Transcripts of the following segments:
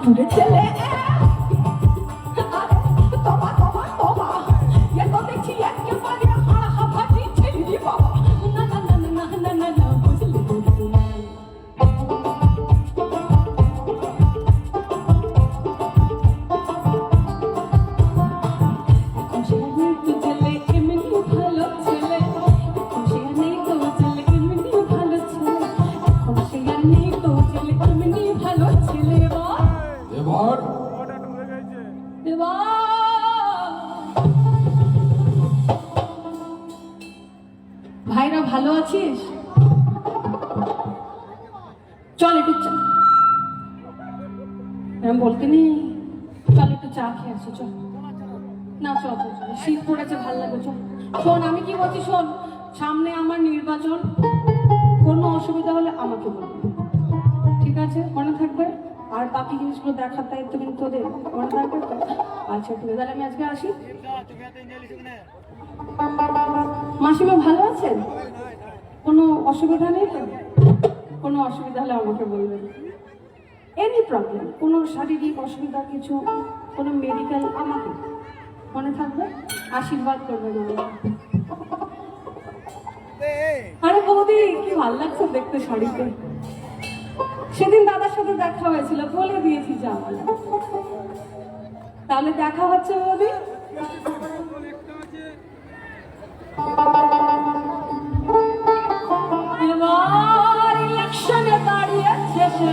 পুরে চলে তবা তবা তবা এ তো দেখছি একেবারে হাড় হাফাটি ছেড়ে দি বাবা না না না না না না না বুঝলি ভাইরা ভালো আছিস? চল একটু চা বলতে নেই, চল একটু চা খেয়ে আসি। চল না চল চল, শীত পড়েছে, ভালো লাগবে। চল শোন, আমি কি বলছি শোন, সামনে আমার নির্বাচন, কোনো অসুবিধা হলে আমাকে বলবি, ঠিক আছে? মনে থাকবে। আর বাকি জিনিসগুলো দেখার দায়িত্ব কিন্তু তোদের, মনে থাকবে তো? আচ্ছা ঠিক আছে, তাহলে আমি আজকে আসি। মাসিমা ভালো আছেন? কোনো অসুবিধা নেই তো? কোনো অসুবিধা হলে আমাকে বলবেন। এনি প্রবলেম, কোনো শারীরিক অসুবিধা, কিছু কোনো মেডিকেল, আমাকে মনে থাকবে, আশীর্বাদ করবেন আমাকে। আরে বৌদি, কি ভালো লাগছে দেখতে শাড়িতে। সেদিন দাদার সাথে দেখা হয়েছিল, বলে দিয়েছি যা বলে। তাহলে দেখা হচ্ছে বৌদি। এবার ইলেকশনে দাঁড়িয়েছে সে,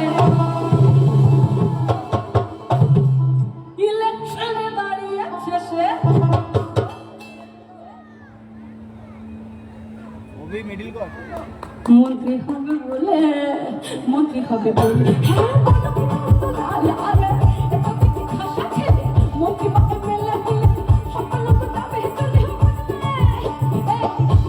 ইলেকশনে দাঁড়িয়েছে সে। মন্ত্রী হবে বলে, মন্ত্রী হবে বলে, মন্ত্রী পাকে মেলে হলে সকল লোক যাবে চলে,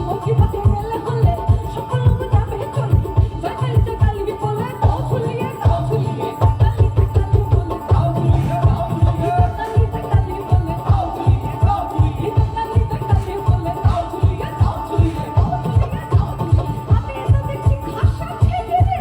মন্ত্রী পাকে মেলে হলে সকল লোক যাবে চলে। জয়কালিতে কালী বলে দাও ঝুলিয়ে, দাও ঝুলিয়ে, কালীতে কালী বলে দাও ঝুলিয়ে, দাও ঝুলিয়ে, কালীতে কালী বলে দাও ঝুলিয়ে, দাও ঝুলিয়ে, কালীতে কালী বলে দাও ঝুলিয়ে, দাও ঝুলিয়ে, দাও ঝুলিয়ে, দাও ঝুলিয়ে। আমি এটা দেখছি খাসা ছেলে রে।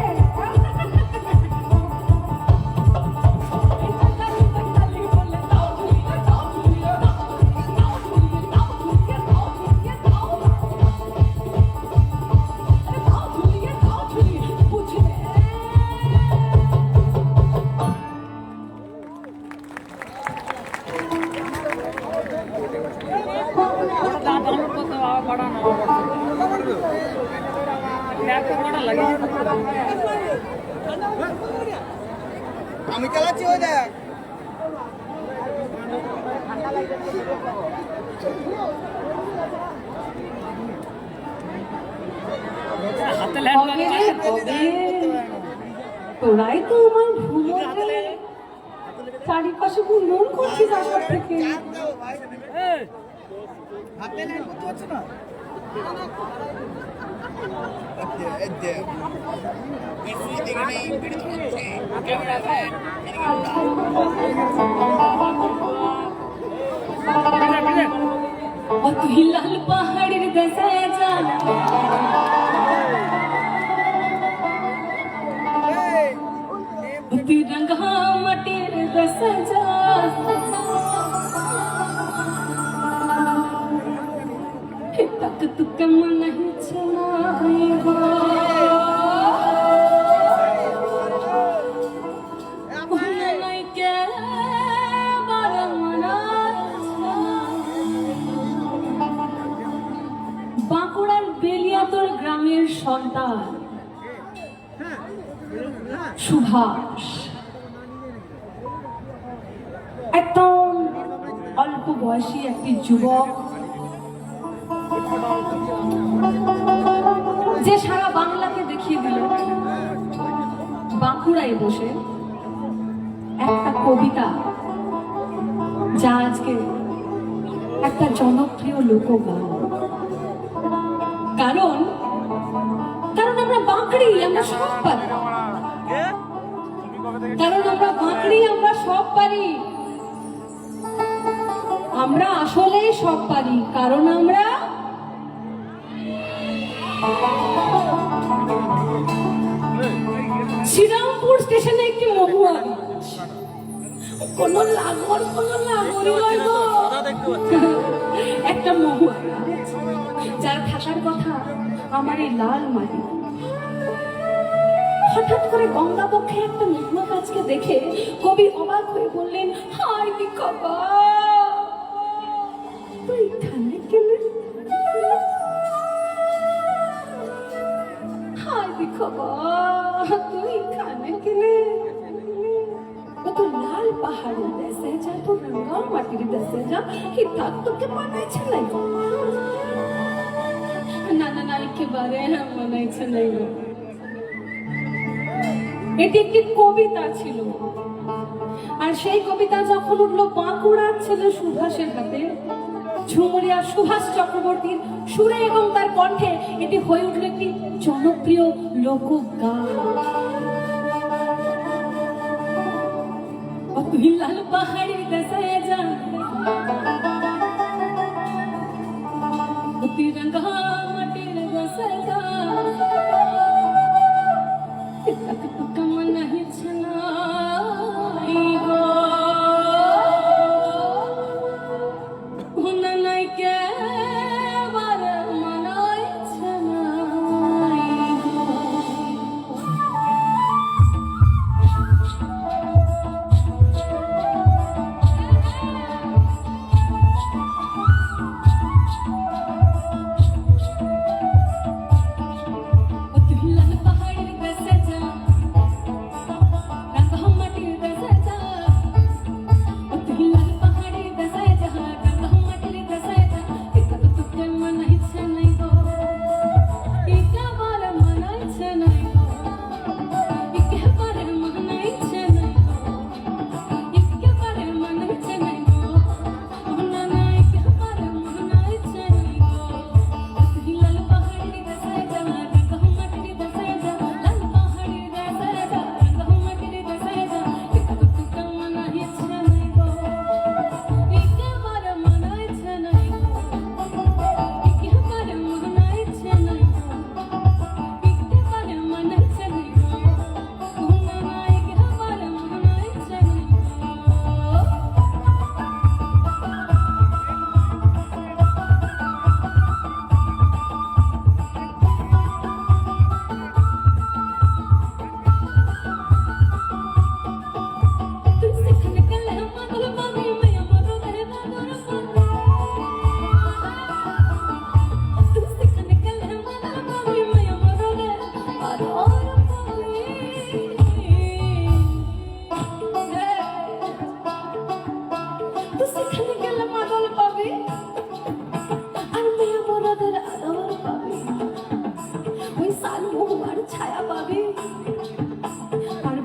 আমি চালাচ্ছি, ওই দেখ। তোরাই তো আমার ভুমরে চারিপাশে গুনগুন করছিস আসবার থেকে। হাতে লাইন করতে হচ্ছে না। তুই লাল পাহাড়ের দেশে যা, তুই রঙ্গা মাটির দেশে যা, तक तू कम नहीं छनाएगा, नहीं के बारमना। বাঁকুড়ার বেলিয়াতর গ্রামের সন্তান সুভাষ, একদম অল্প বয়সী একটি যুবক, যে সারা বাংলাকে দেখিয়ে দিল বাঁকুড়ায় বসে একটা কবিতা, যা আজকে একটা জনপ্রিয় লোকগান। কারণ কারণ আমরা বাঁকড়ি, আমরা সব পারি। কারণ আমরা বাঁকড়ি, আমরা সব পারি। আমরা আসলে সব পারি, কারণ আমরা শ্রীরামপুর স্টেশনে একটি মহুয়া গাছ, কোনো লাগরি লয় গো। একটা মহুয়া যার থাকার কথা আমার এই লাল মাটি, হঠাৎ করে গঙ্গা পক্ষে একটা মহুয়া গাছকে দেখে কবি অবাক হয়ে বললেন, হায় বিকবা তুই এখানে গেলে, হায় বিকবা তুই এখানে গেলে। ও তো লাল পাহাড়ের দেশে যা, তো রঙা মাটির দেশে যা, কি তাক তোকে মানাইছে নাই? না না না, একেবারে মানাইছে নাই। এটি একটি কবিতা ছিল, আর সেই কবিতা যখন উঠলো বাঁকুড়ার ছেলে সুভাষের হাতে, ঝুমুরিয়া সুভাষ চক্রবর্তীর সুরে এবং তার কণ্ঠে এটি হয়ে উঠল একটি জনপ্রিয় লোকগান। তুই লাল পাহাড়ির দেশে যা, তিরঙ্গা মাটির দেশে যা, তোকে মনে হচ্ছে না গো, মনে নাই কে বারে মনে হচ্ছে না গো।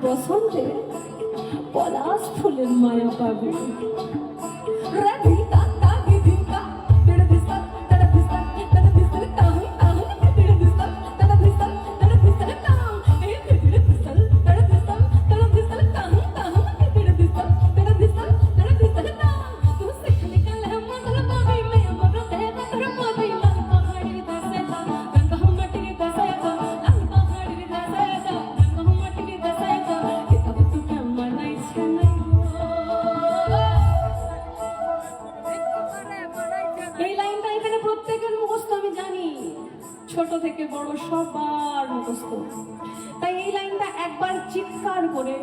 বসন্তে পলাশ ফুলের মায়া পাবে। ছোট থেকে বড় সবার মুখস্থ। তাই এই লাইনটা একবার চিৎকার করে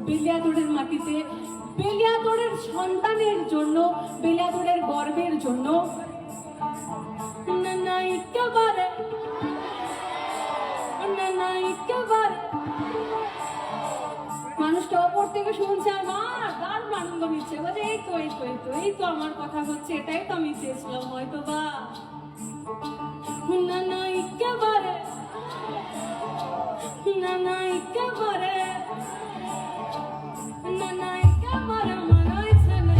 বেলিয়াদোড়ের মাটিতে, বেলিয়াদোড়ের সন্তানের জন্য, বেলিয়াদোড়ের গর্বের জন্য, মানুষটা অপর থেকে শুনছে আর দারুণ আনন্দ নিচ্ছে, বলে এই তো এই তো এই তো এই তো আমার কথা হচ্ছে, এটাই তো আমি চেয়েছিলাম হয়তো বা। না না একেবারে, না না একেবারে, না না একেবারে মানাইছে না,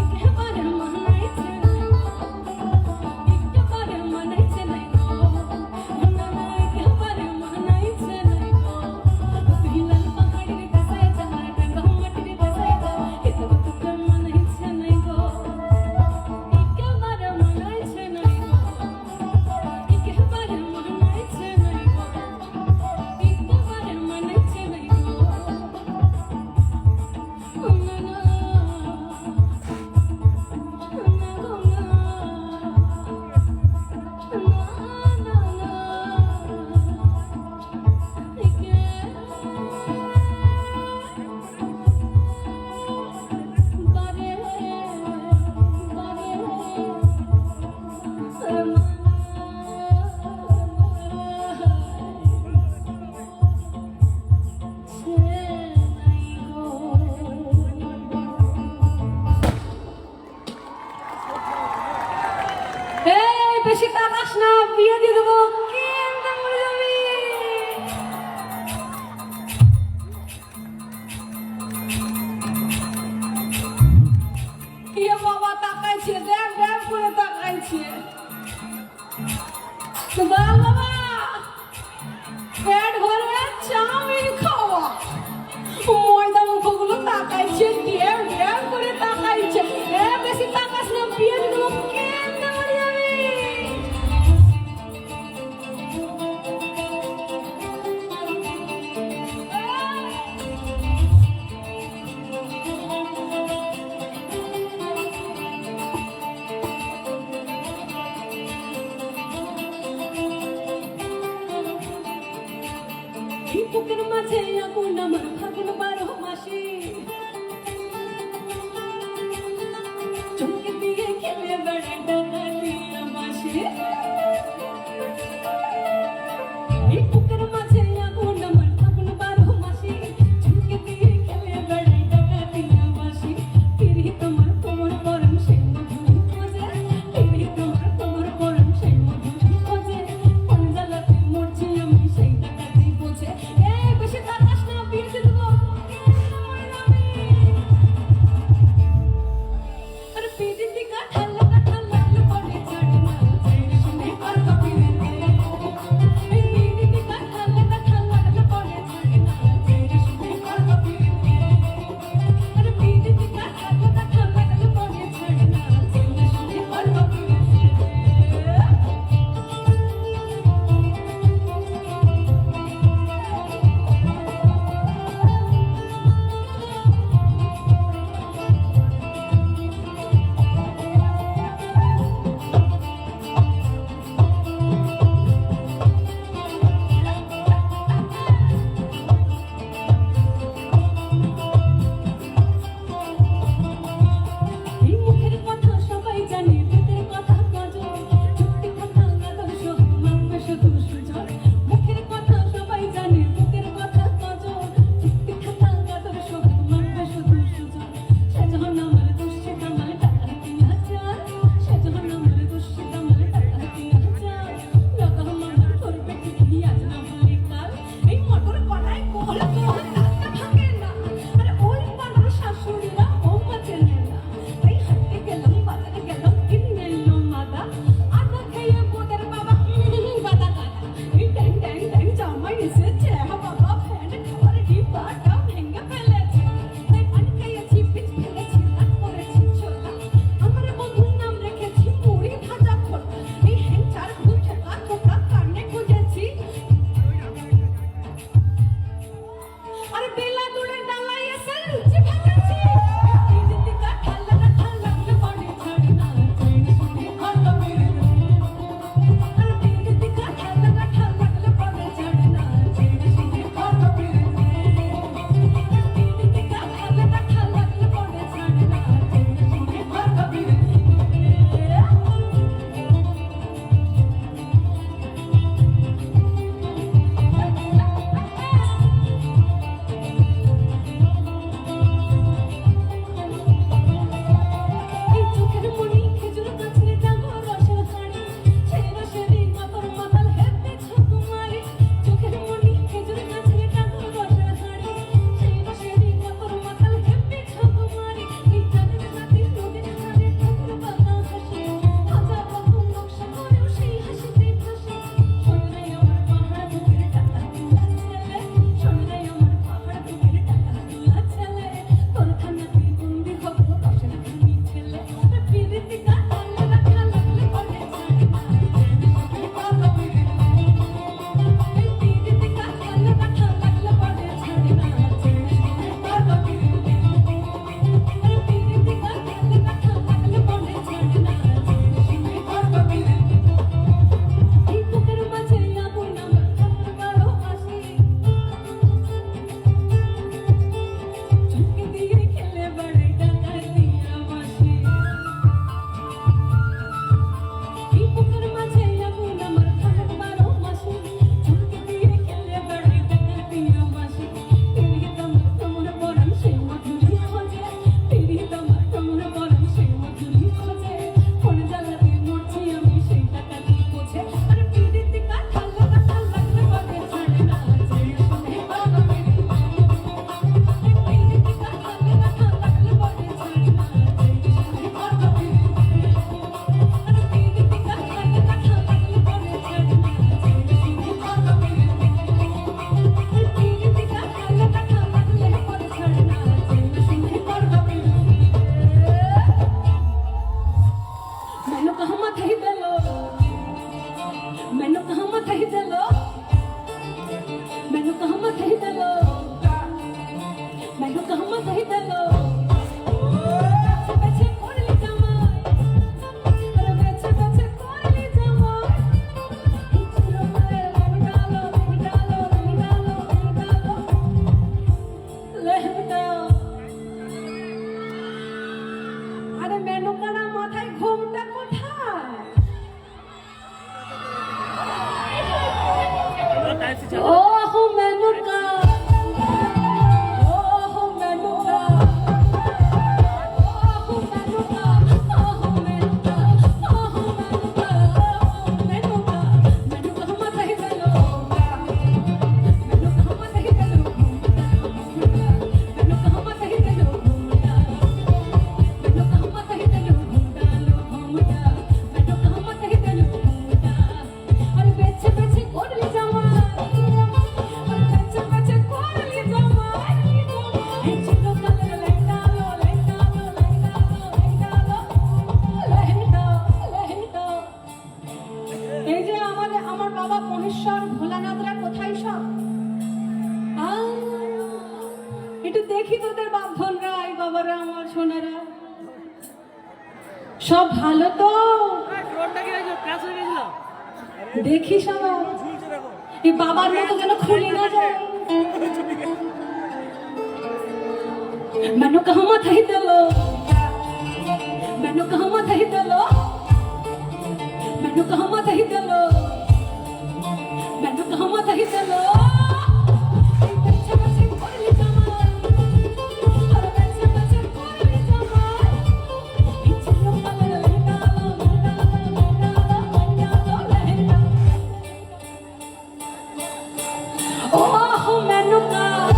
একেবারে মানাইছে না, একেবারে মানাইছে না, না না একেবারে মানাইছে না। তুই লাল পাহাড়ের দেশে যা, গঙ্গা মাটির দেশে যা, এটা তোকে মানাইছে না গো, একেবারে মানাইছে না। একেবারে তাকাস না বিয়ে দিয়ে দেবো কেমনে মরে যাবি এ বাবা তাকাইছে দেখ দেখ করে তাকাইছে তো বাবা পেট ভরে চাউমিন খাওয়া ময়দা মুখগুলো তাকাইছে ডেম ডেম করে তাকাইছে এ বেশি তাকাস না বিয়ে দিয়ে দেবো কেমনে মরে যাবি এই বুকের মাঝে আগুন আমার ফাগুন 12 মাসে চমকে দিয়ে খেলে বেড়াই ডাকাতি আমাসে এই বুকের মাঝে আগুন আমার ফাগুন 12 মাসে চমকে দিয়ে খেলে বেড়াই ডাকাতি আমাসে তিরি তোমার তোমার পরম সেই মধুর খোঁজে তিরি তোমার তোমার পরম সেই মধুর খোঁজে কোন জ্বালাতে মরছি আমি সেই ডাকাতি বোঝে এই বেশি তাকাস না বিয়ে দিয়ে দেবো মেনুকা হামা দহি দিল বেছে করলি জামাই আরে বেছে বেছে করলি জামাই ইচ্ছুর মারে লেহটালো লেহটালো লেহটালো লেহটালো আরে মেনুকা না মাথায় ঘুমটা কোথায় ওহ মেনুকা ওহ মেনুকা ওহ মেনুকা ওহ মেনুকা ওহ মেনুকা মেনুকা মেনুকা হামা দহি দিল মেনুকা হামা দহি দিল মেনুকা হামা দহি দিল মেনুকা হামা দহি দিল ঘুমটা মেনুকা হামা দহি দিল ঘুমটা আরে বেছে বেছে করলি জামা এই যে আমার বাবা মহেশ্বর ভোলানাথরা কোথায় সব একটু দেখি তোদের বাপধনরা এই বাবারা আমার সোনারা সব ভালো তো দেখি সবাই এই বাবার মতো যেন খুলি না যায় मैंने कहा मत ही दलो मैंने कहा मत ही दलो मैंने कहा मत ही दलो मैंने कहा मत ही दलो बच्चे बच्चे कोरली जमाई अरे बच्चे बच्चे कोरली जमाई इच्छे लोग लहंगालो ओह मैंने कहा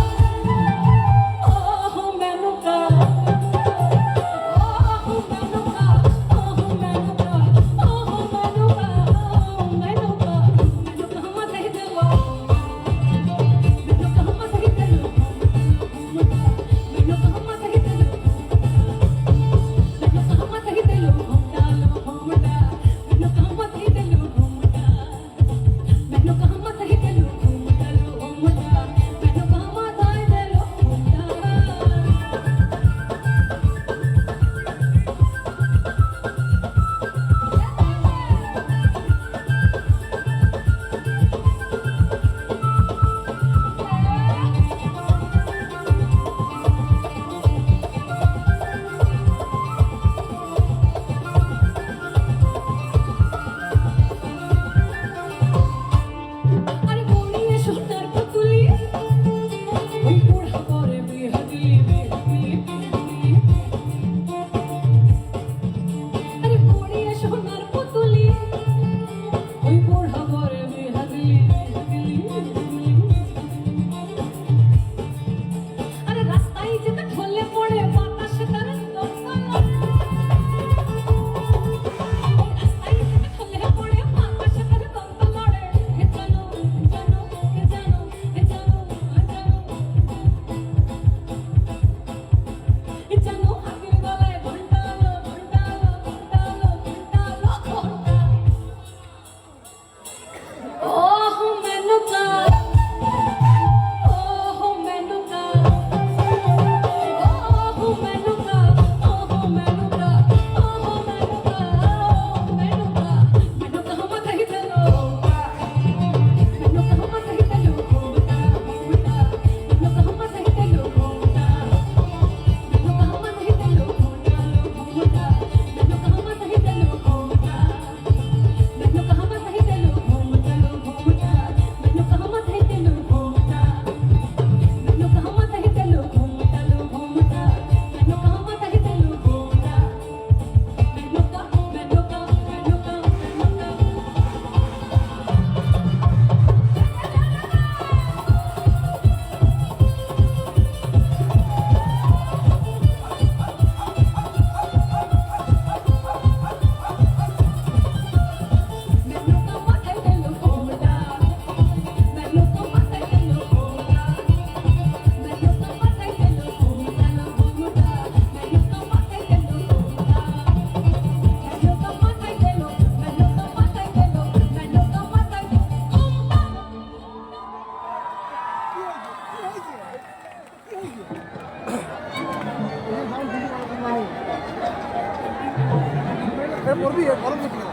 পড়বি গরম করছি না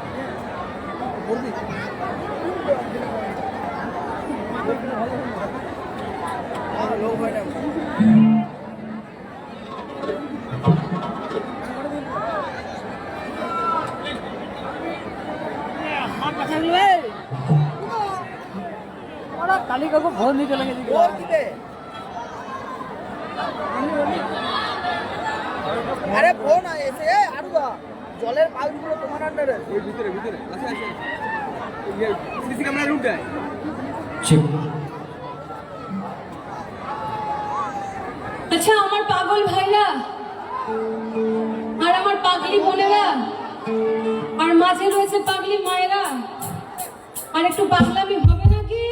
পড়বি লোক ভাইটা কালি কাকু ফোন নিতে লাগে ওর দিবে আরে ফোন এসে আরো দা জলের পাইপগুলো তোমার আন্ডারে ওই ভিতরে ভিতরে আছে আছে সিসি ক্যামেরা রুমটায় আচ্ছা আমার পাগল ভাইরা আর আমার পাগলি বোনেরা আর মাঝে রয়েছে পাগলি মায়েরা, আর একটু পাগলামি হবে নাকি?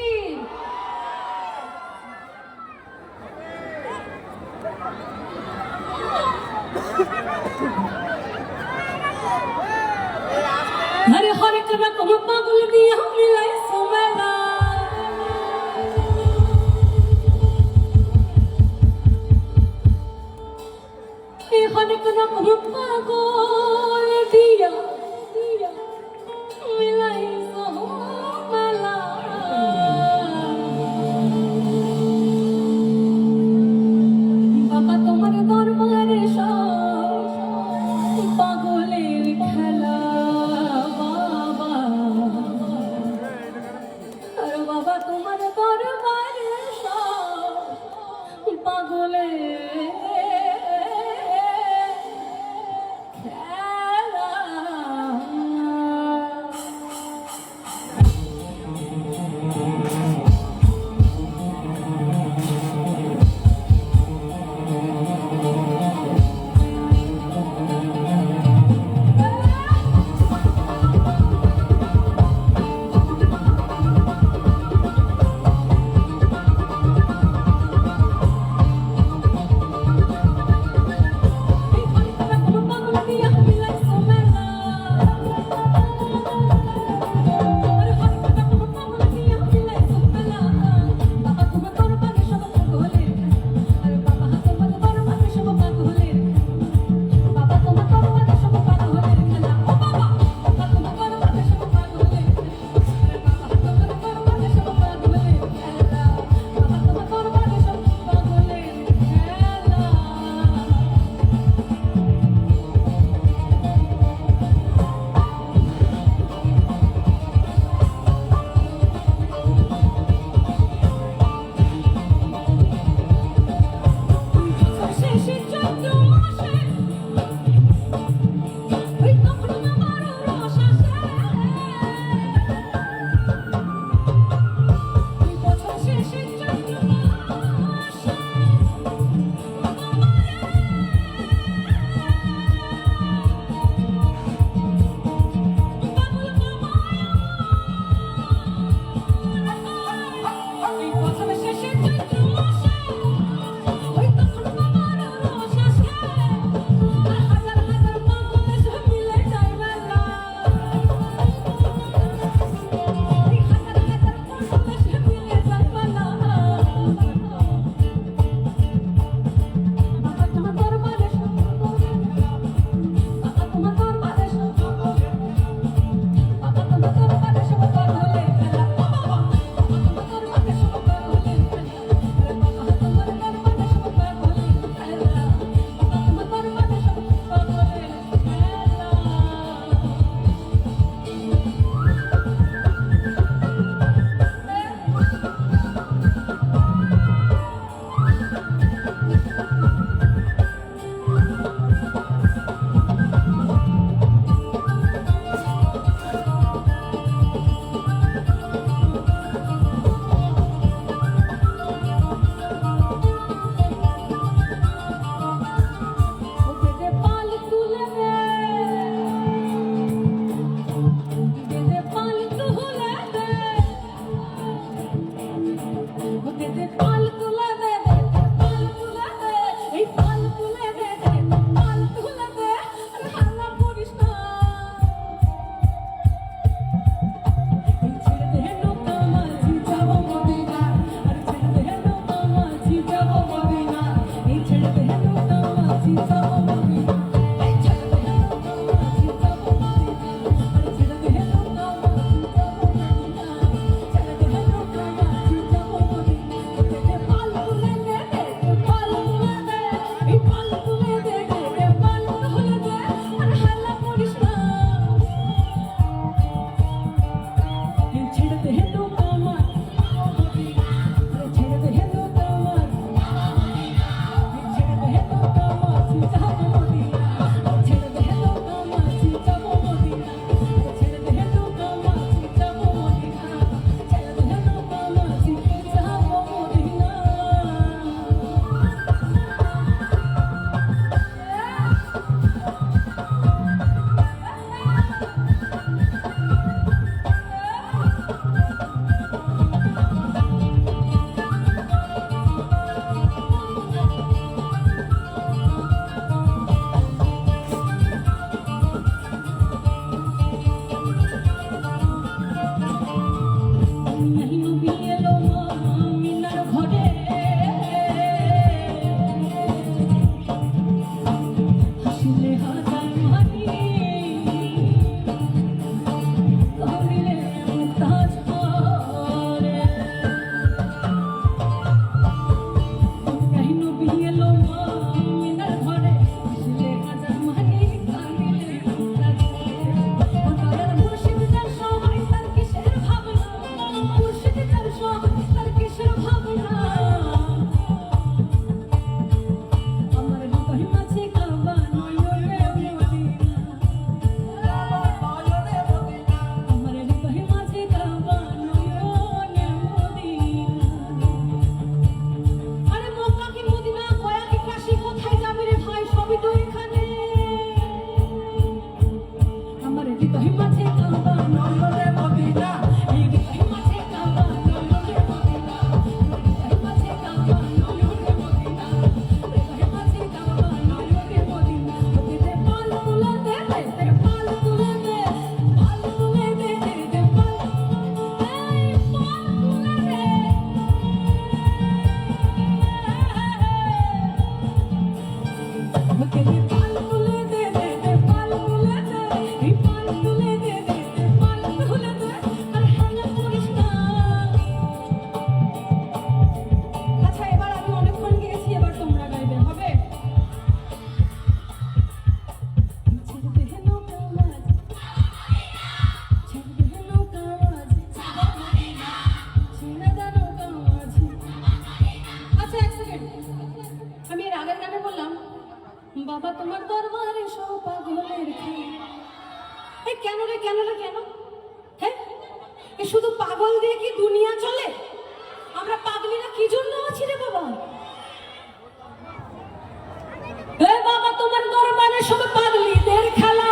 हरे हरे करा कम पागल दिया मिलाई सुमेला हरे करा कम पागल दिया मिलाई सुमेला बाबा तुम्हारे दरबारे पागलेर खेला बाबा, अरे बाबा तुम्हार दरबारे पागलेर खेला বাবা তোমার দরবারে সব পাগলের খেলা। এই কেন রে কেন রে কেন? হ্যাঁ, এ শুধু পাগল দিয়ে কি দুনিয়া চলে? আমরা পাগলিরা কি জন্য আছি রে বাবা? এ বাবা তোমার দরবারে সব পাগলিদের খেলা।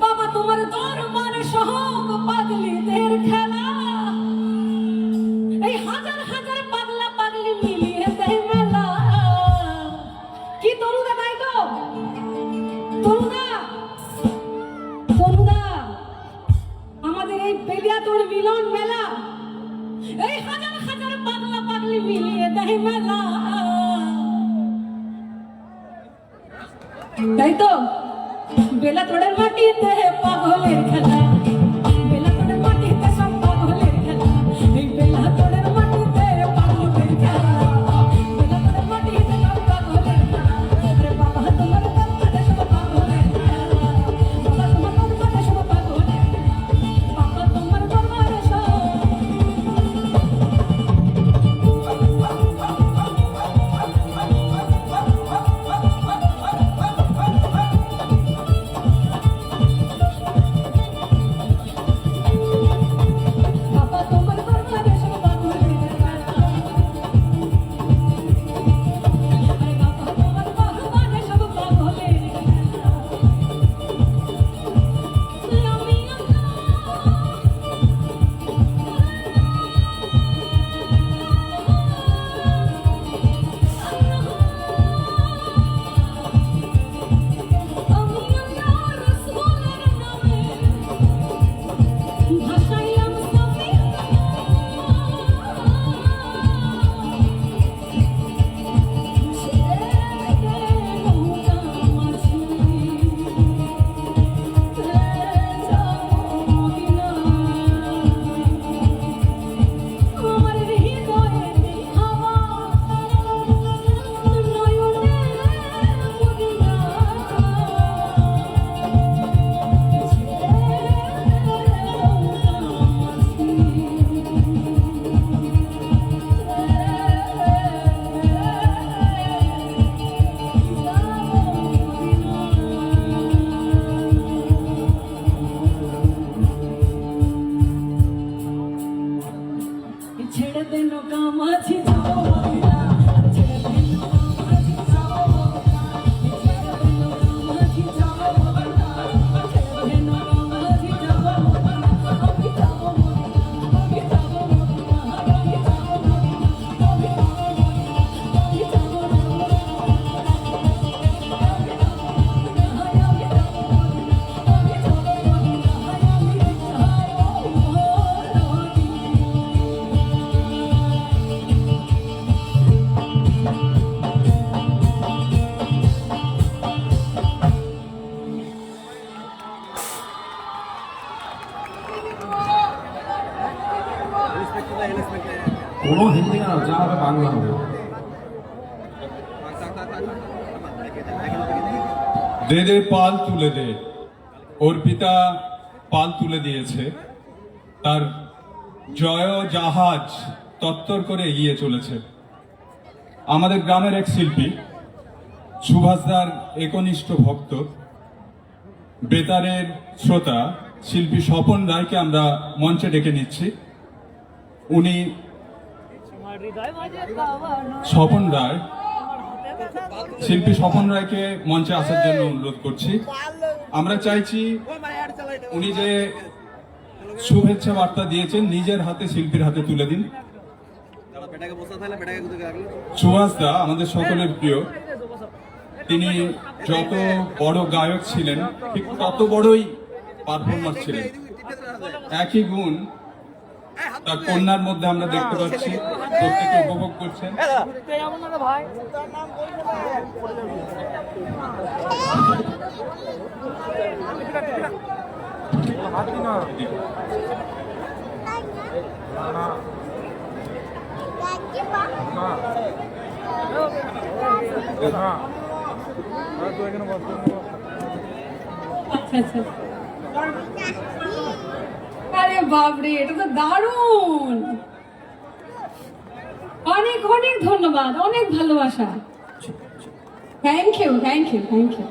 বাবা তোমার দরবারে সব পাগলিদের খেলা। এই হাজার হাজার পাগলা পাগলি মিলিয়ে দেয় মেলা। কি তরুদা তাই তো? তরুদা তরুদা আমাদের এই বেলিয়াতোর মিলন মেলা, এই হাজার হাজার পাগলা পাগলি মিলিয়ে দেয় মেলা। তাই তো বেলাতোড়ের মাটিতে পাগলের খেলা। বেলাতোড়ের মাটিতে সব পাগলের খেলা। এই বেলাতোড়ের মাটিতে পাগলের খেলা। বেলাতোড়ের মাটিতে সব পাগলের খেলা। রে বাবা তোমার দরবারে সব পাগলের খেলা। বাবা তোমার দরবারে সব পাগলের খেলা। বাবা তোমার দরবারে সব বাবা তোমার দরবারে সব পাগলের খেলা। আরে বাবা তোমার দরবারে সব পাগলের খেলা। আমি আল্লাহ রাসূলের নামে ভাসাইলাম সামিয়া। আমার হৃদয়ে হাওয়া নয়নে মদিনা। ছেড়ে দে নৌকা মাঝি যাও মদিনা। ছেড়ে দে নৌকা মাঝি যাও মদিনা। ছেড়ে দে নৌকা মাঝি যাও মদিনা। ছেড়ে দে নৌকা মাঝি যাও মদিনা। আমি যাবো মদিনা, আমি যাবো মদিনা, আমি যাবো মদিনা, আমি যাবো মদিনা, আমি যাবো মদিনা। কোনো হিন্দি গান যা হবে বাংলা হবে। দে দে পাল তুলে দে। অর্পিতা পাল তুলে দিয়েছে, তার জয় জাহাজ তত্তর করে এগিয়ে চলেছে। আমাদের গ্রামের এক শিল্পী, সুভাষদার একনিষ্ঠ ভক্ত, বেতারের শ্রোতা শিল্পী স্বপন রায়কে আমরা মঞ্চে ডেকে নিচ্ছি। উনি স্বপন রায়, শিল্পী স্বপন রায়কে মঞ্চে আসার জন্য অনুরোধ করছি। আমরা চাইছি উনি যে শুভেচ্ছা বার্তা দিয়েছেন নিজের হাতে শিল্পীর হাতে তুলে দিন। সুভাষ দা আমাদের সকলের প্রিয়, তিনি যত বড় গায়ক ছিলেন ঠিক তত বড়ই পারফর্মার ছিলেন। একই গুণ তার কন্যার মধ্যে আমরা দেখতে পাচ্ছি, প্রত্যেকে উপভোগ করছেন। আচ্ছা আচ্ছা। আরে বাপরে, এটা তো দারুণ। অনেক অনেক ধন্যবাদ, অনেক ভালোবাসা। Thank you thank you thank you.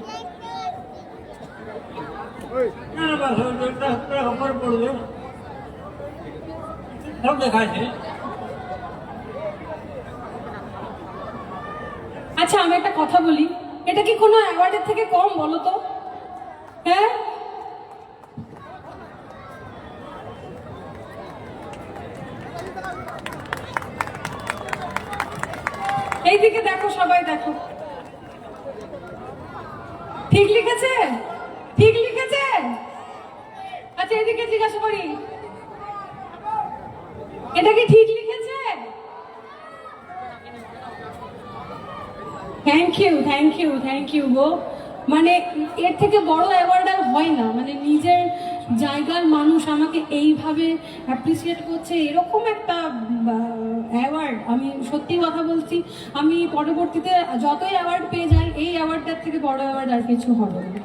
আচ্ছা আমি একটা কথা বলি, এটা কি কোনো অ্যাওয়ার্ডের থেকে কম বলো তো? হ্যাঁ এইদিকে দেখো, সবাই দেখো, ঠিক লিখেছে? ঠিক লিখেছে? আচ্ছা এদিকে জিজ্ঞাসা করি, এটা কি ঠিক লিখেছে? Thank you thank you thank you গো। মানে এর থেকে বড় অ্যাওয়ার্ড আর হয় না, মানে নিজের জায়গার মানুষ আমাকে এইভাবে অ্যাপ্রিসিয়েট করছে, এরকম একটা অ্যাওয়ার্ড, আমি সত্যি কথা বলছি, আমি পরবর্তীতে যতই অ্যাওয়ার্ড পেয়ে যাই এই অ্যাওয়ার্ডটার থেকে বড় অ্যাওয়ার্ড আর কিছু হবে না।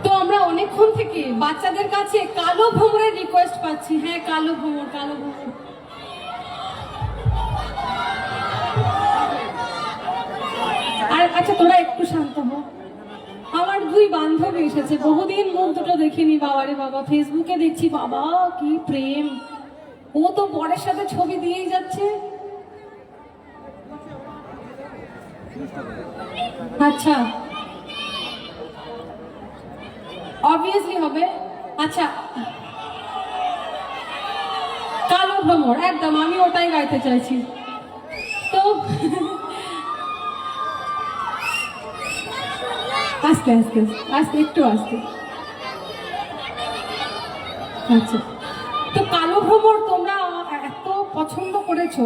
তো আমরা অনেকক্ষণ থেকে বাচ্চাদের কাছে কালো ভ্রমণের রিকোয়েস্ট পাচ্ছি। হ্যাঁ কালো ভ্রমণ, কালো ভ্রমণ। আর আচ্ছা তোরা একটু শান্ত হো। আমার দুই বান্ধবী এসেছে, বহুদিন মুখ দুটো দেখিনি, বাবারে বাবা, ফেসবুকে দেখছি, বাবা কি প্রেম, ও তো বরের সাথে ছবি দিয়েই যাচ্ছে। আচ্ছা অবভিয়াসলি হবে। আচ্ছা কালো ভ্রমর, একদম আমি ওটাই গাইতে চাইছি। তো আস্তে আস্তে আস্তে, একটু আস্তে। আচ্ছা তো কালো ভ্রমর তোমরা এত পছন্দ করেছো,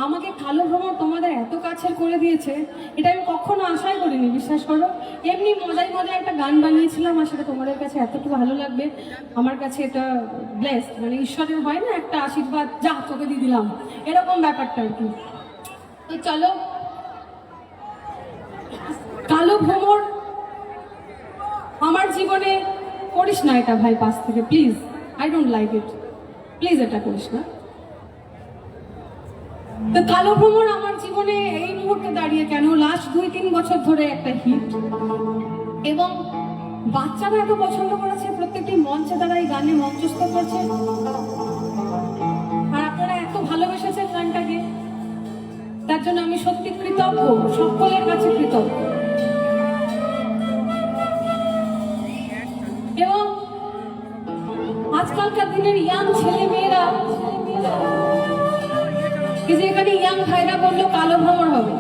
আমাকে কালো ভ্রমণ তোমাদের এত কাছের করে দিয়েছে, এটা আমি কখনো আশাই করিনি, বিশ্বাস করো। এমনি মজায় মজায় একটা গান বানিয়েছিলাম, আর সেটা তোমাদের কাছে এতটুকু ভালো লাগবে, আমার কাছে এটা ব্লেসড, মানে ঈশ্বরের হয় না একটা আশীর্বাদ, যা তোকে দিয়ে দিলাম, এরকম ব্যাপারটা আর কি। তো চলো কালো ভ্রমর আমার জীবনে করিস না এটা ভাই, পাশ থেকে please, I don't like it, please এটা করিস না। তো কালো ভ্রমণ আমার জীবনে এই মুহূর্তে দাঁড়িয়ে কেন, লাস্ট 2-3 বছর ধরে একটা হিট, এবং বাচ্চারা এত পছন্দ করেছে, প্রত্যেকটি মঞ্চে তারা এই গানে মঞ্চস্থ করছে, আর আপনারা এত ভালোবেসেছেন গানটাকে, তার জন্য আমি সত্যি কৃতজ্ঞ, সকলের কাছে কৃতজ্ঞ। এবং আজকালকার দিনের ইয়াং ছেলে মেয়েরা, এই যে এখানে ইয়াং ভাইরা বললো কালো ভ্রমণ হবে,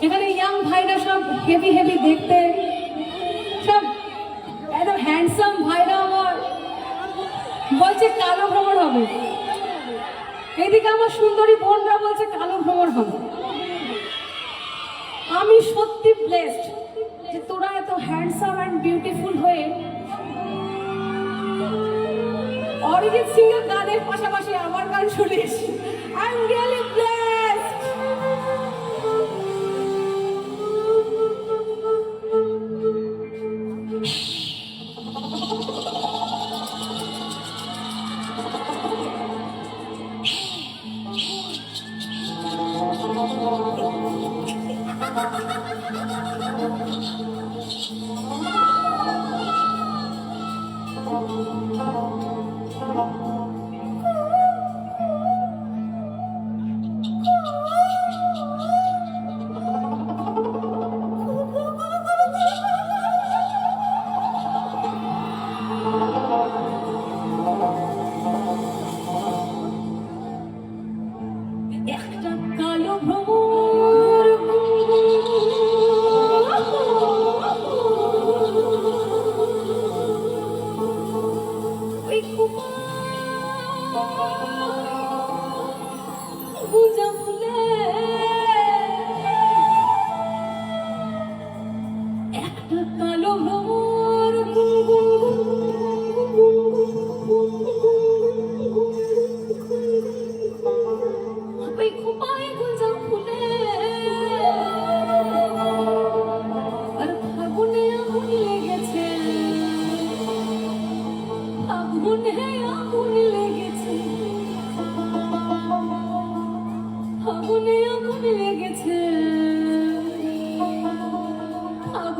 এখানে ইয়াং ভাইরা সব হেভি হেভি দেখতে, সব একদম হ্যান্ডসাম ভাইরা আমার বলছে কালো ভ্রমণ হবে, এদিকে আমার সুন্দরী বোনরা বলছে কালো ভ্রমণ হবে। আমি সত্যি ব্লেসড যে তোরা এত হ্যান্ডসাম অ্যান্ড বিউটিফুল হয়ে অরিজিৎ সিং এর গানের পাশাপাশি আমার গান শুনিস, আই এম রিয়েলি ব্লেসড। একটা কালো ভ্রমর ওই গুজা ফুলে একটা কালো ভ্রমর ওই খুপায় গুজা ফুলে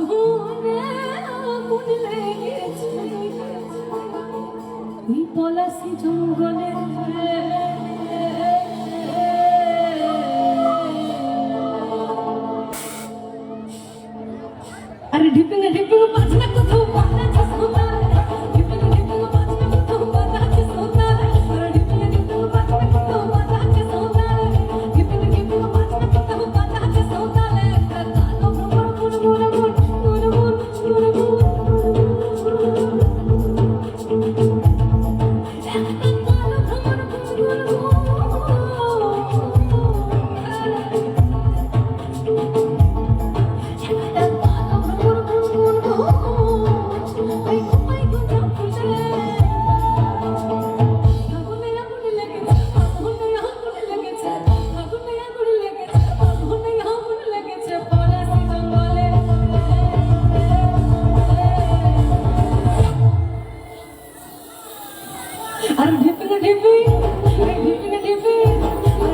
আগুনে আগুন লেগেছে ওই পলাশি জঙ্গলে আরে ঢিপিং বাজনা কোথাও বাজনা সোনার ঢিপিং বাজনা কোথাও বাজনা সোনার আরে ঢিপিং বাজনা কোথাও বাজনা সোনার ঢিপিং বাজনা কোথাও বাজনা সোনার কালো ভ্রমর আর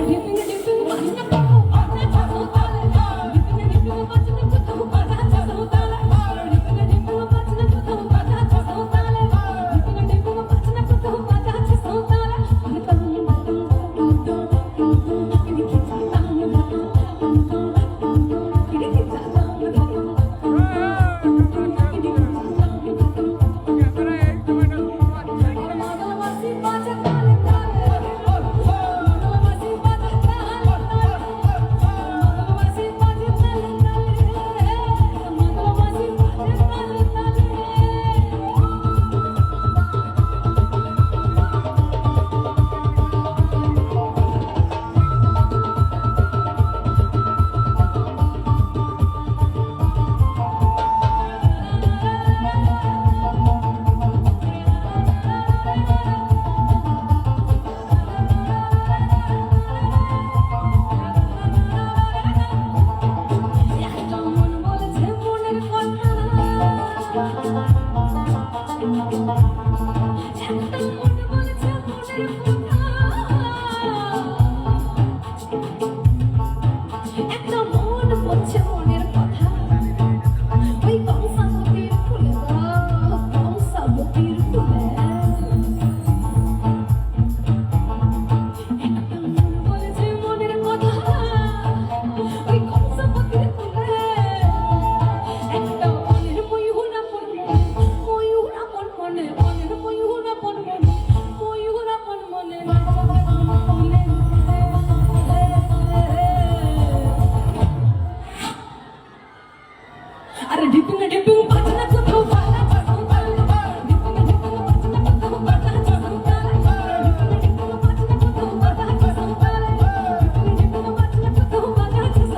ঢিপিং বাজনা কোথাও বাজনা সোনার ঢিপিং বাজনা কোথাও বাজনা সোনার ঢিপিং বাজনা কোথাও বাজনা সোনার ঢিপিং বাজনা কোথাও বাজনা সোনার একটা মন বলছে মনের কথা ওই কংসাবতীর ফুলে কংসাবতীর ফুলে একটা মন বলছে মনের কথা ওই কংসাবতীর ফুলে একটা মনের ময়ূরাপন মনে মনের ময়ূরাপন মনে আরে ঢিপিং বাজনা কোথাও বাজনা সোনার ঢিপিং বাজনা কোথাও বাজনা সোনার ঢিপিং বাজনা কোথাও বাজনা সোনার ঢিপিং বাজনা কোথাও বাজনা সোনার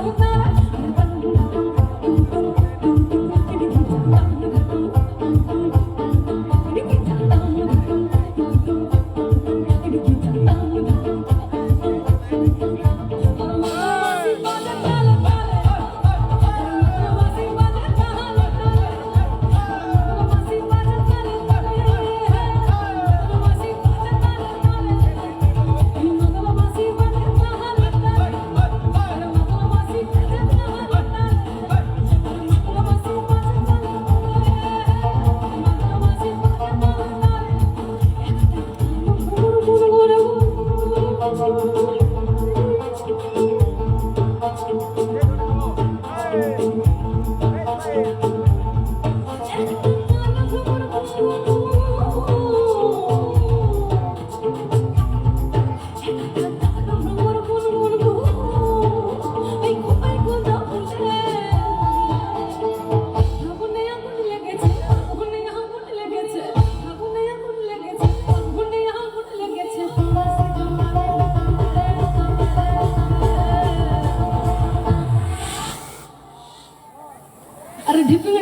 আরে ঢিপিং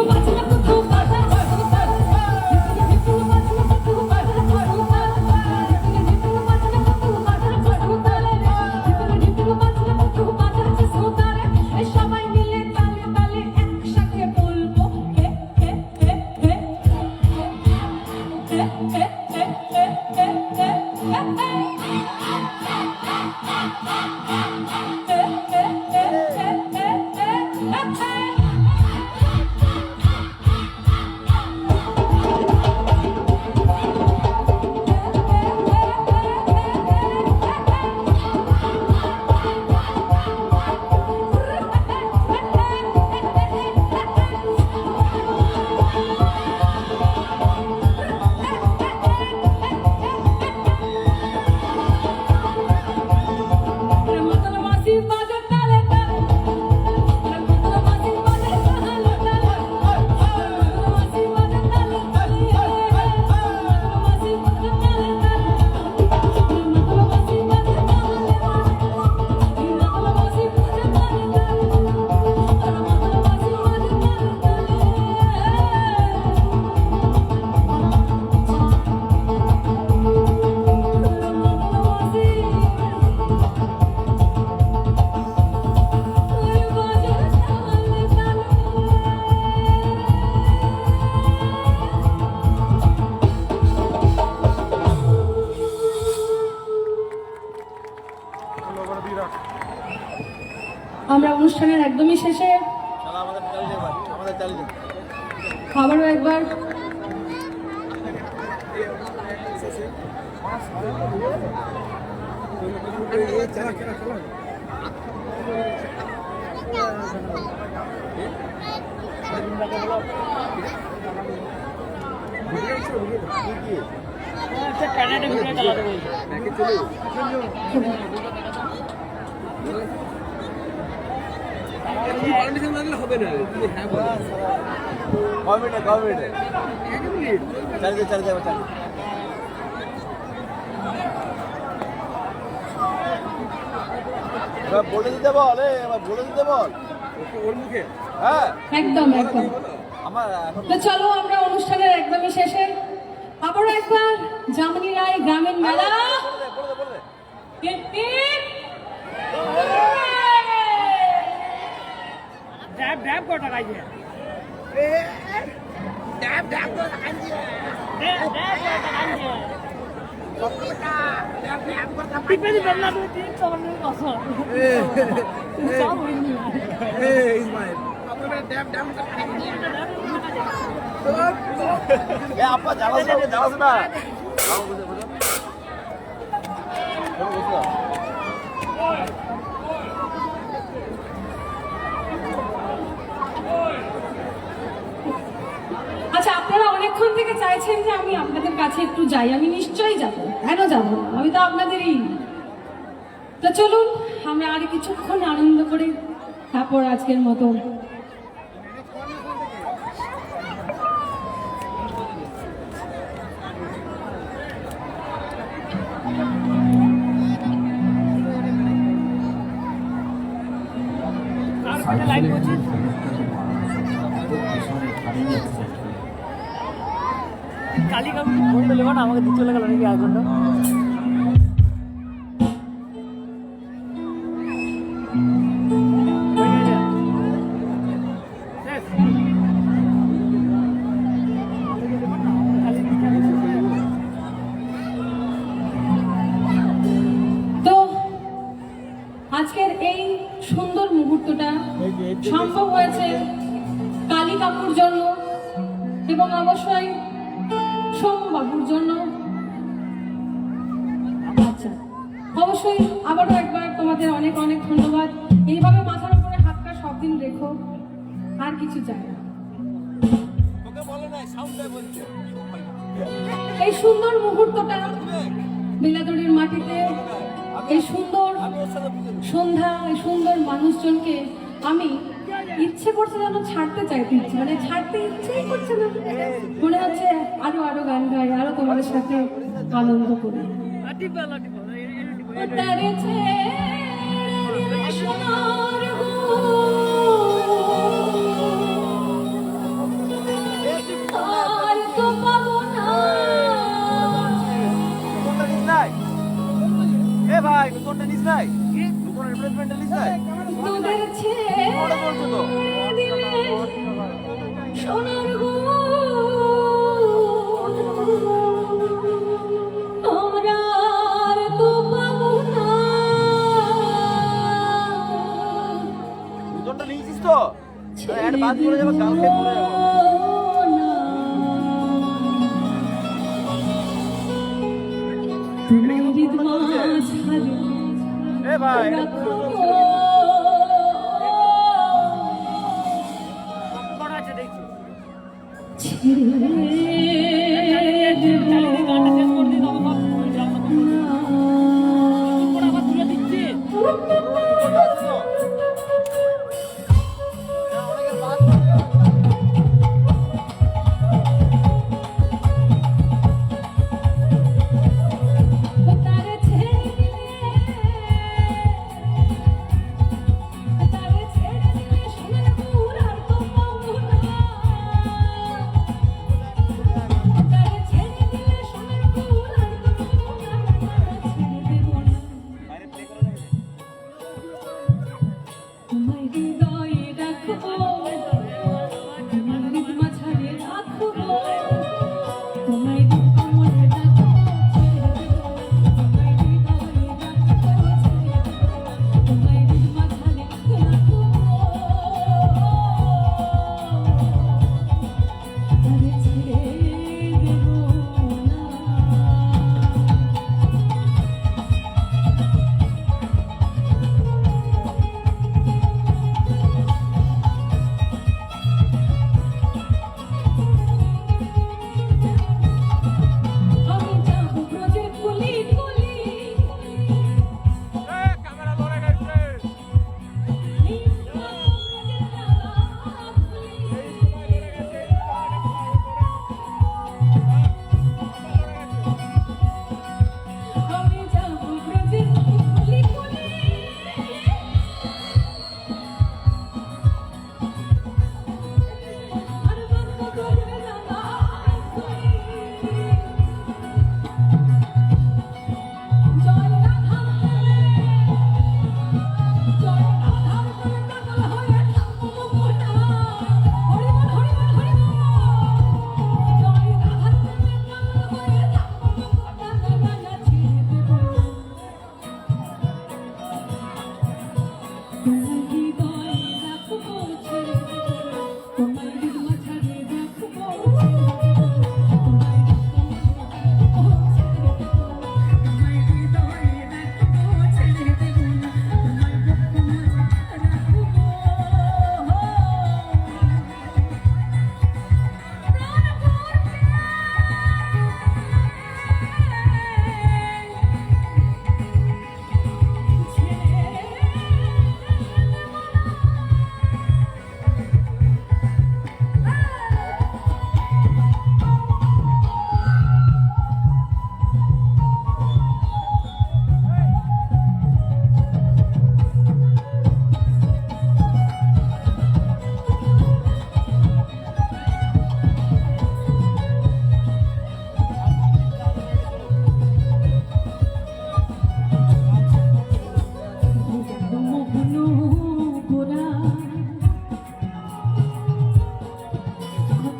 বাজনা কোথাও বাজনা সোনার ঢিপিং বাজনা কোথাও বাজনা সোনার ঢিপিং বাজনা কোথাও বাজনা সোনার ঢিপিং বাজনা কোথাও বাজনা সোনার এই সবাই মিলে তালে তালে একসাথে বলবো হে হে হে হে হে হে হে হে অনুষ্ঠানের একদমই শেষে আবারও একবার হবে না কমিটে চালিয়ে এবার বলে দিতে বল ওর মুখে। হ্যাঁ একদম একদম। আমার তো চলো আমরা অনুষ্ঠানের একদমই শেষে আবারও একবার জামনি রায় গ্রামীণ মেলা বলে টিপ টিপ। ড্যাব কটা গাইছে ড্যাব কটা গাইছে টিপে দিবেন না তুমি তিন তোমার কথা সব হইনি ইসমাইল ড্যাব আপা জ্বালাস না আচ্ছা, আপনারা অনেকক্ষণ থেকে চাইছেন যে আমি আপনাদের কাছে একটু যাই। আমি নিশ্চয়ই যাব, কেন যাব না, আমি তো আপনাদেরই। তো চলুন আমরা আর কিছুক্ষণ আনন্দ করে তারপর আজকের মতো লাইভ করছি কালিকা ফোন পেলে না আমাকে দিতে চলে গেল নাকি এখন তো আজকের এই সুন্দর মুহূর্তটা সম্ভব হয়েছে কালী কাকুর জন্য এবং অবশ্যই সোমবাবুর জন্য। আচ্ছা, অবশ্যই আবারও একবার তোমাদের অনেক অনেক ধন্যবাদ। এইভাবে মাথার উপরে হাতটা সব দিন রেখো, আর কিছু চাই না। এই সুন্দর মুহূর্তটা বেলাদড়ির মাটিতে, এই সুন্দর সন্ধ্যা, এই সুন্দর মানুষজনকে আমি ইচ্ছে করছে যেন ছাড়তে চাইতে ইচ্ছে, মানে ছাড়তে ইচ্ছেই করছে না। মনে হচ্ছে আরো আরো গান গাই, আরো তোমাদের সাথে আনন্দ করি। তারে ছেড়ে সোনার গো, আর তো পাবো না। ভাই কোনটা নিস নাই কোন রিপ্লেসমেন্টটা নিস নাই তোদের ছেড়ে দিলে সোনার গো, তোমরা আর তো পাবো না। কোনটা নিয়েছিস তো একটা বাদ করে যাবে গাল খেয়ে পড়ে যাবো। এ ভাই কটা আছে দেখছি গানটা শেষ করে দিই তবে আবার তুলে দিচ্ছি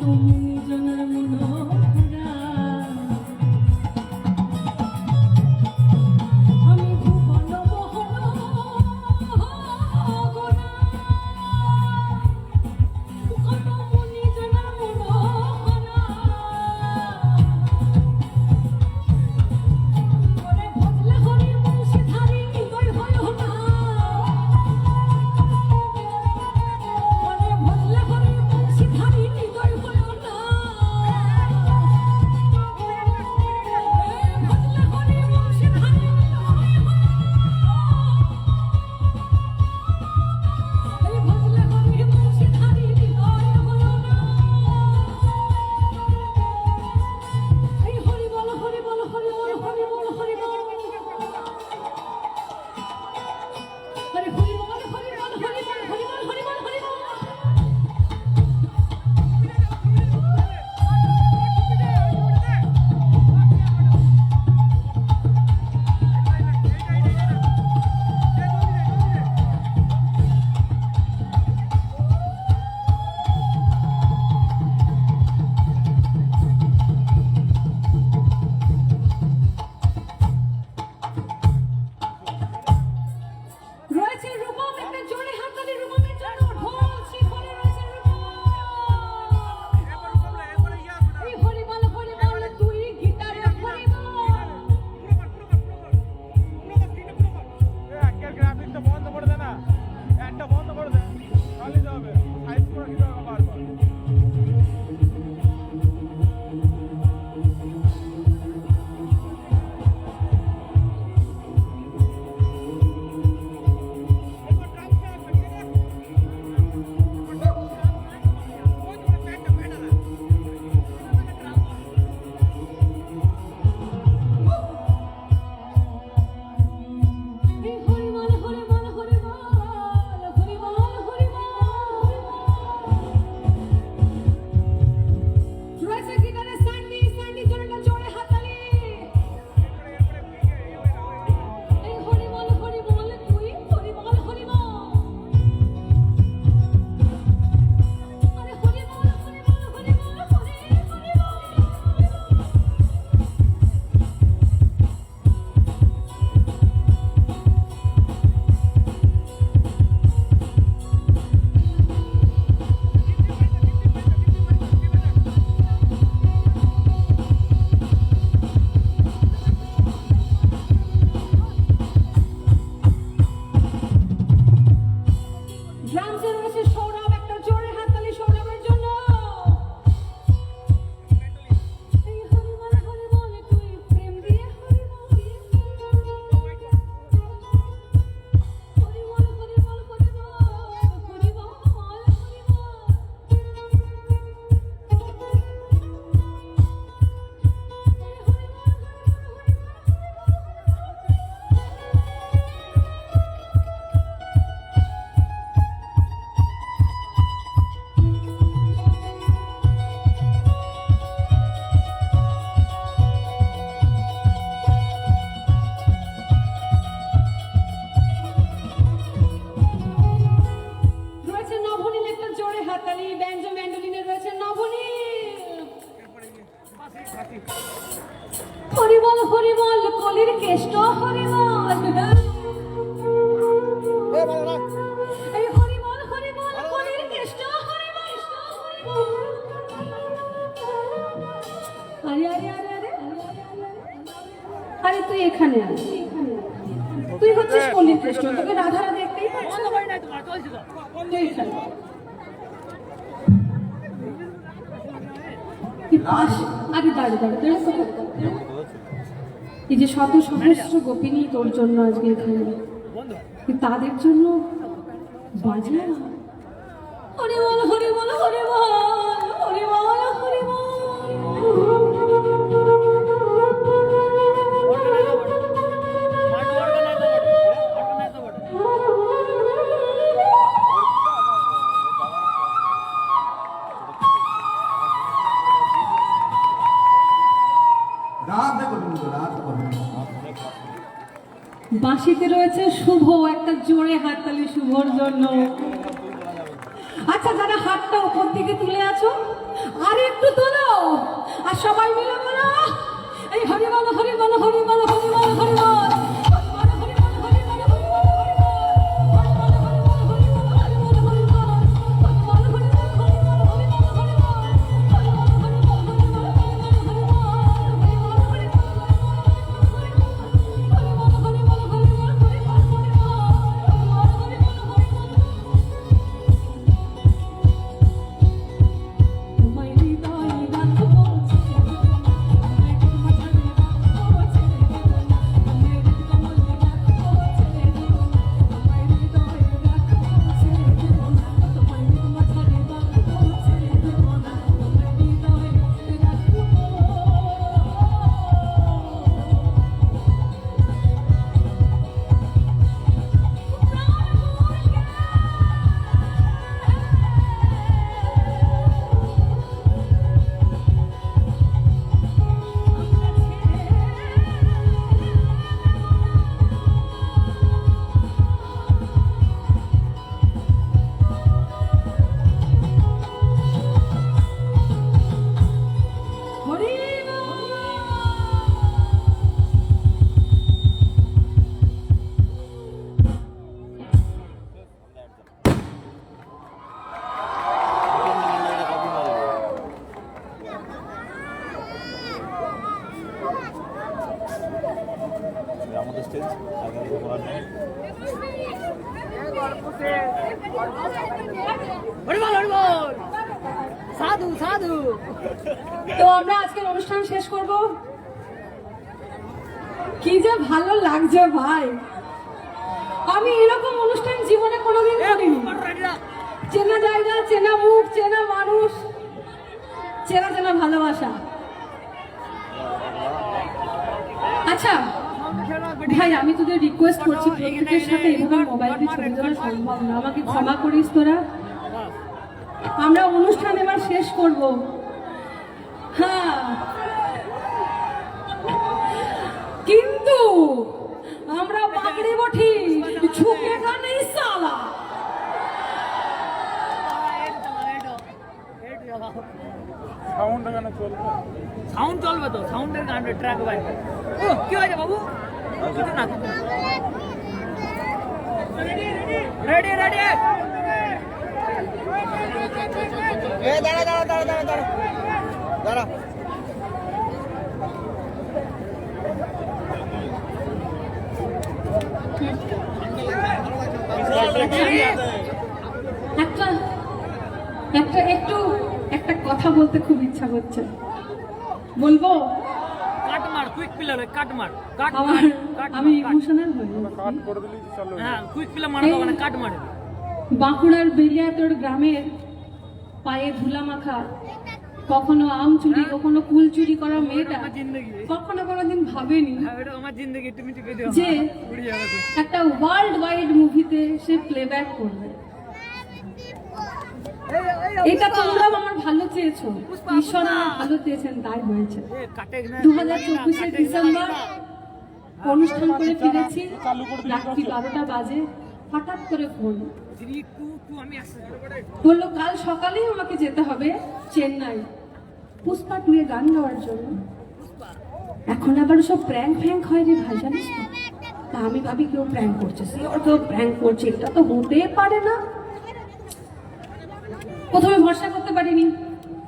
মুনি জনের মনোহরা আমি ভুবন মোহনা কত মুনি জনের মনোহরা ওরে ভজলে হরি বংশী ধারী হৃদয় হয় না ওরে ভজলে হরি বংশী ধারী হৃদয় হয় না ভজলে হরি বংশী ধারী এই ভজলে হরি বংশী ধারী হৃদয় হয় না এই হরি বল হরি বল হরি বল হরি বল হরি বল হরি হরি বল হরি বল হরি বল হরি বল হরি বল হরি বল রয়েছে রূপম একটা জোরে হাততালি রূপমের জন্য ঢোল শিখরে রয়েছে রূপম এই হরি বল তুই গিটারে হরি বল গ্রাফিকটা বন্ধ করে দে না, একটা বন্ধ করে দে, তাহলে যাবে সাইজ করে দিতে হবে বারবার। এই হরি বল হরি বল হরি বল হরি বল হরি বল রয়েছে গিটারে স্যান্ডি জোরেটা জোরে হাততালি এই হরি বল তুই হরি বল আরে হরি বল হরি ড্রামসে রয়েছে সৌরভ একটা জোরে হাততালি সৌরভের জন্য এই হরি বল তুই প্রেম দিয়ে হরি বল হরি বল হরি বল হরি বল হরি বল রয়েছে নভনীল একটা জোরে হাততালি ব্যাঞ্জো ম্যান্ডোলিনে রয়েছে নভনীল হরি বল কলির কেষ্ট হরি বল ভালো রাখ। এই হরি বল কলির কেষ্ট হরি বল আরে আরে আরে আরে আরে তুই এখানে আয় তুই হচ্ছিস কলির কেষ্ট তোকে রাধারা দেখতেই পাচ্ছ বন্ধ করে নাই তোমার চলছে তো তুই এখানে তুই পাশ আরে দাঁড়িয়ে এই যে শত সহস্র গোপিনী তোর জন্য আজকে এখানে তুই তাদের জন্য বাজে না হরি বল হরি বল হরি বল হরি বল হরি বল বাঁশিতে রয়েছে শুভ একটা জোরে হাততালি শুভর জন্য। আচ্ছা যারা হাতটা উপর দিকে তুলে আছো আর একটু তোলো আর সবাই মিলে বলো এই হরি বল হরি বল হরি বল হরি বল হরি বল আমাদের স্টেজ আগামী করার নেই হরি বল হরি বল সাধু সাধু তো আমরা আজকের অনুষ্ঠান শেষ করব কি যে ভালো লাগছে ভাই আমি এরকম অনুষ্ঠান জীবনে কোনোদিন করিনি চেনা জায়গা চেনা মুখ চেনা মানুষ চেনা চেনা ভালোবাসা আচ্ছা ভাই আমি তোদের রিকোয়েস্ট করছি প্রত্যেকের সাথে এইভাবে মোবাইল দিয়ে ছবি তোলা সম্ভব না আমাকে ক্ষমা করিস তোরা আমরা অনুষ্ঠান এবার শেষ করব হ্যাঁ কিন্তু আমরা বাগড়ে বঠি ঝুঁকেগা নেই সালা সাউন্ড কেন চলবে সাউন্ড চলবে তো সাউন্ডের গান ট্র্যাক ভাই ও কি হয়েছে বাবু না রেডি রেডি দাঁড়া দাঁড়া দাঁড়া দাঁড়া দাঁড়া দাঁড়া একটা একটা একটু একটা কথা বলতে খুব ইচ্ছা করছে বলবো কাট মার কুইক প্লেয়ার কাট মার কাট আমার মার আমি ইমোশনাল হয়ে কাট যাচ্ছি করে দিলেই চালু হয়ে হ্যাঁ কুইক প্লেয়ার মারা হবে না কাট মারে বাঁকুড়ার বেলিয়াতোড় গ্রামের পায়ে ধুলা মাখা কখনো আম চুরি কখনো কুল চুরি করা মেয়েটা আমার জিন্দগি কখনো কোনোদিন ভাবেনি হ্যাঁ এটা আমার জিন্দগি তুমি টিপে দিও যে উড়ে যাবে তো। একটা ওয়ার্ল্ড ওয়াইড মুভিতে সে প্লেব্যাক করবে এটা তোমরা আমার ভালো চেয়েছো ঈশ্বর আমার ভালো চেয়েছেন তাই হয়েছে এ কাটে না 2024 ডিসেম্বর অনুষ্ঠান করে ফিরেছি রাত্রি 12টা বাজে হঠাৎ করে ফোন 3 2 2 আমি আসছি বললো কাল সকালেই আমাকে যেতে হবে চেন্নাই পুষ্পা 2 এ গান গাওয়ার জন্য এখন আবার সব প্র্যাঙ্ক ফ্যাঙ্ক হয় রে ভাই জানিস তো তা আমি ভাবি কেউ প্র্যাঙ্ক করছে সিওর কেউ প্র্যাঙ্ক করছে এটা তো হতে পারে না প্রথমে ভরসা করতে পারিনি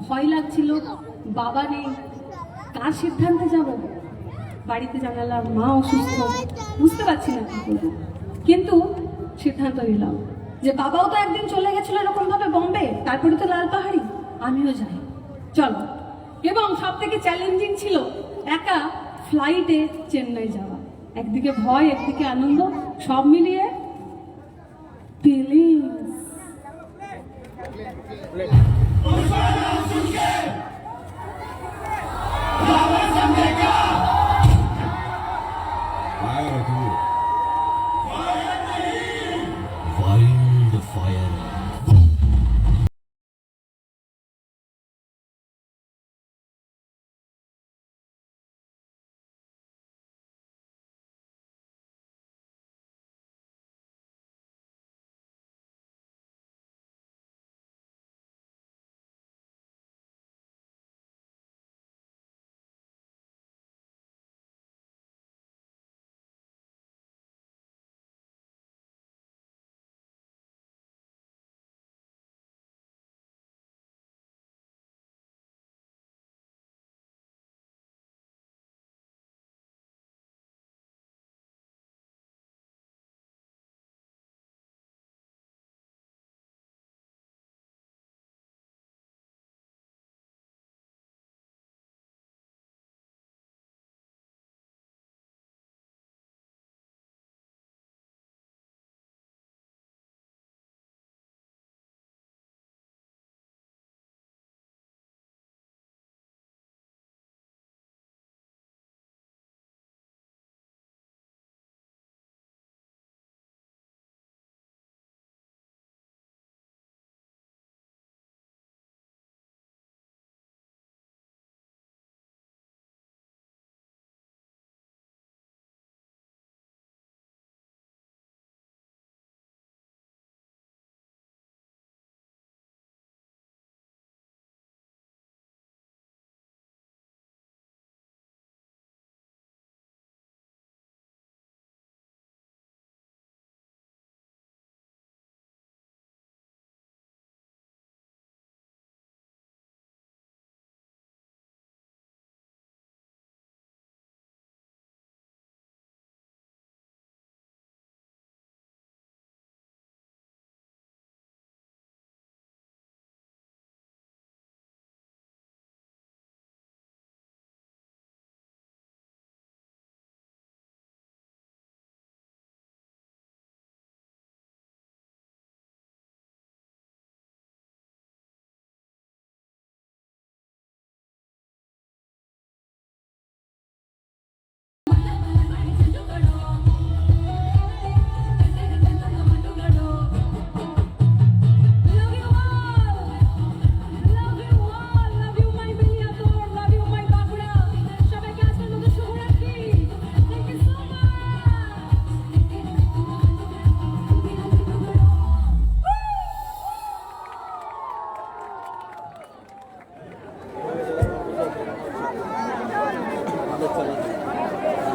ভয় লাগছিল বাবা নেই কার সিদ্ধান্তে যাব বাড়িতে জানালাম মা অসুস্থ বুঝতে পারছি না কি করবো কিন্তু সিদ্ধান্ত নিলাম যে বাবাও তো একদিন চলে গেছিল এরকম ভাবে বম্বে তারপরে তো লাল পাহাড়ি আমিও যাই চলো এবং সব থেকে চ্যালেঞ্জিং ছিল একা ফ্লাইটে চেন্নাই যাওয়া একদিকে ভয় একদিকে আনন্দ সব মিলিয়ে ফিলিংস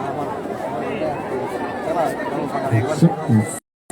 আমার